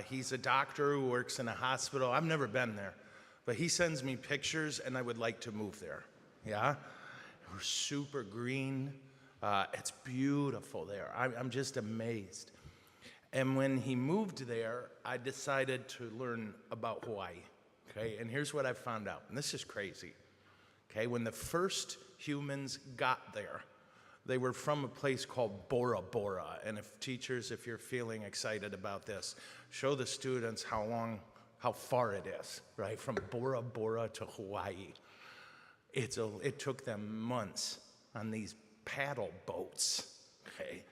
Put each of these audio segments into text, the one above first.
He's a doctor who works in a hospital. I've never been there, but he sends me pictures, and I would like to move there. Yeah? We're super green. It's beautiful there. I'm just amazed. And when he moved there, I decided to learn about Hawaii. Okay, and here's what I found out, and this is crazy. Okay, when the first humans got there, they were from a place called Bora Bora. And if you're feeling excited about this, show the students how far it is, right? From Bora Bora to Hawaii. It took them months on these paddle boats, okay?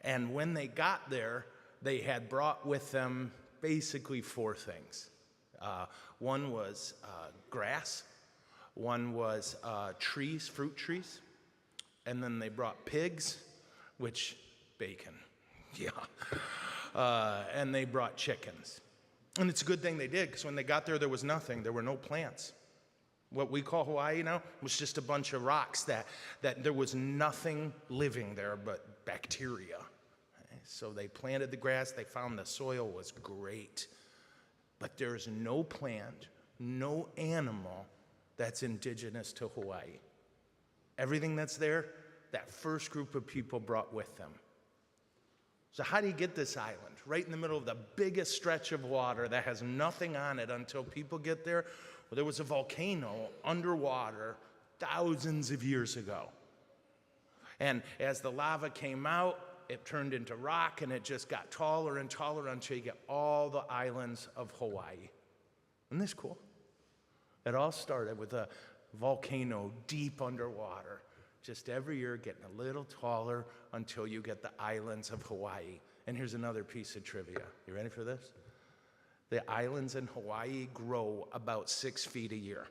And when they got there, they had brought with them basically four things. One was grass, one was trees, fruit trees, and then they brought pigs, which, bacon, yeah. And they brought chickens. And it's a good thing they did, because when they got there was nothing. There were no plants. What we call Hawaii now was just a bunch of rocks that there was nothing living there but bacteria. Okay? So they planted the grass. They found the soil was great. But there's no plant, no animal that's indigenous to Hawaii. Everything that's there, that first group of people brought with them. So how do you get this island right in the middle of the biggest stretch of water that has nothing on it until people get there? Well, there was a volcano underwater thousands of years ago. And as the lava came out, it turned into rock, and it just got taller and taller until you get all the islands of Hawaii. Isn't this cool? It all started with a volcano deep underwater, just every year getting a little taller until you get the islands of Hawaii. And here's another piece of trivia. You ready for this? The islands in Hawaii grow about 6 feet a year.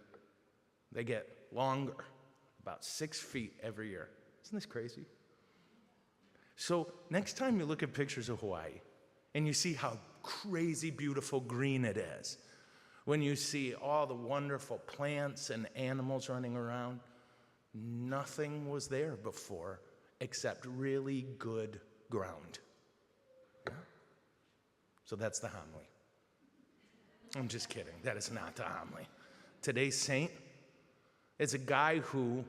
They get longer, about 6 feet every year. Isn't this crazy? So next time you look at pictures of Hawaii and you see how crazy beautiful green it is, when you see all the wonderful plants and animals running around, nothing was there before except really good ground. Yeah? So that's the homily. I'm just kidding. That is not the homily. Today's saint is a guy who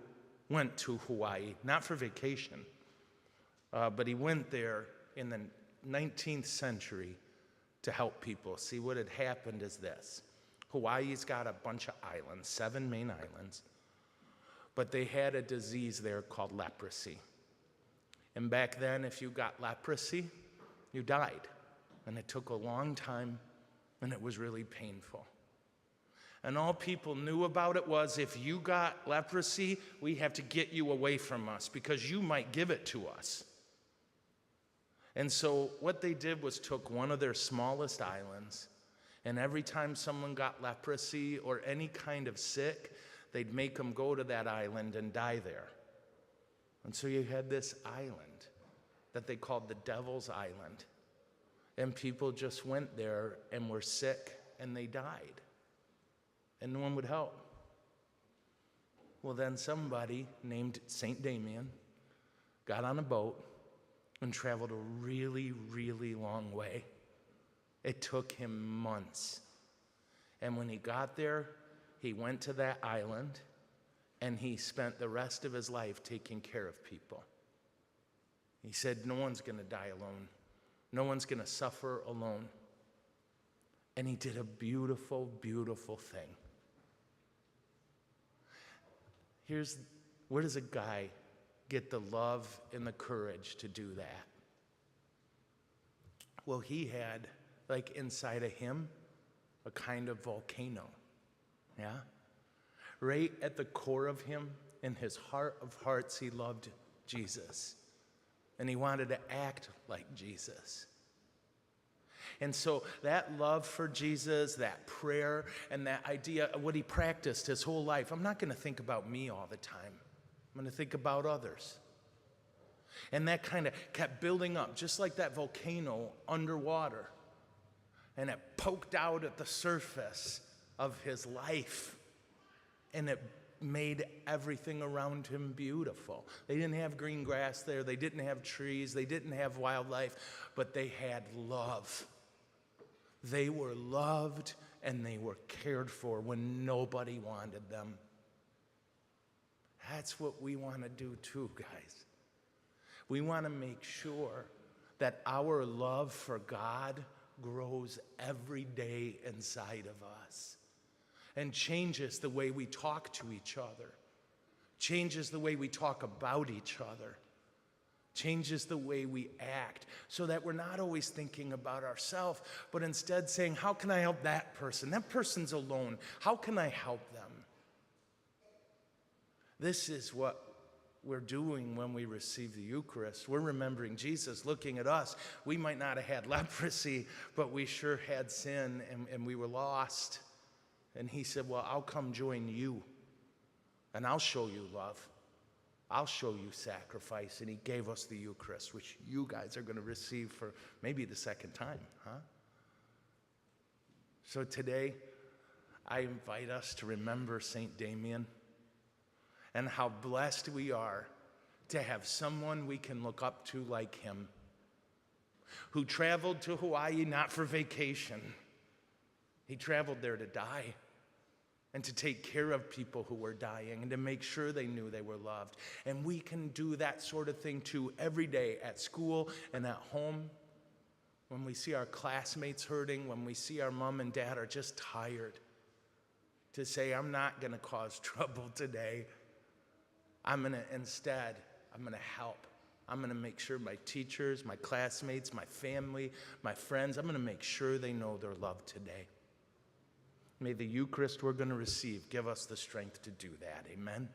went to Hawaii, not for vacation, but he went there in the 19th century to help people. See, what had happened is this. Hawaii's got a bunch of islands, 7 main islands, but they had a disease there called leprosy. And back then, if you got leprosy, you died. And it took a long time, and it was really painful. And all people knew about it was, if you got leprosy, we have to get you away from us because you might give it to us. And so what they did was took one of their smallest islands, and every time someone got leprosy or any kind of sick, they'd make them go to that island and die there. And so you had this island that they called the Devil's Island. And people just went there and were sick and they died. And no one would help. Well, then somebody named St. Damien got on a boat and traveled a really, really long way. It took him months. And when he got there, he went to that island and he spent the rest of his life taking care of people. He said, no one's going to die alone. No one's going to suffer alone. And he did a beautiful, beautiful thing. Where does a guy get the love and the courage to do that? Well, he had, like inside of him, a kind of volcano. Yeah? Right at the core of him, in his heart of hearts, he loved Jesus. And he wanted to act like Jesus. And so that love for Jesus, that prayer, and that idea of what he practiced his whole life, I'm not going to think about me all the time. I'm going to think about others. And that kind of kept building up, just like that volcano underwater. And it poked out at the surface of his life. And it made everything around him beautiful. They didn't have green grass there. They didn't have trees. They didn't have wildlife. But they had love. They were loved and they were cared for when nobody wanted them. That's what we want to do too, guys. We want to make sure that our love for God grows every day inside of us and changes the way we talk to each other, changes the way we talk about each other, changes the way we act, so that we're not always thinking about ourselves, but instead saying, how can I help that person? That person's alone. How can I help them? This is what we're doing when we receive the Eucharist. We're remembering Jesus looking at us. We might not have had leprosy, but we sure had sin, and we were lost. And he said, well, I'll come join you, and I'll show you love. I'll show you sacrifice. And he gave us the Eucharist, which you guys are going to receive for maybe the second time, huh? So today, I invite us to remember St. Damien and how blessed we are to have someone we can look up to like him, who traveled to Hawaii not for vacation. He traveled there to die and to take care of people who were dying and to make sure they knew they were loved. And we can do that sort of thing too every day at school and at home. When we see our classmates hurting, when we see our mom and dad are just tired, to say, I'm not going to cause trouble today. I'm going to help. I'm going to make sure my teachers, my classmates, my family, my friends, I'm going to make sure they know they're loved today. May the Eucharist we're going to receive give us the strength to do that. Amen.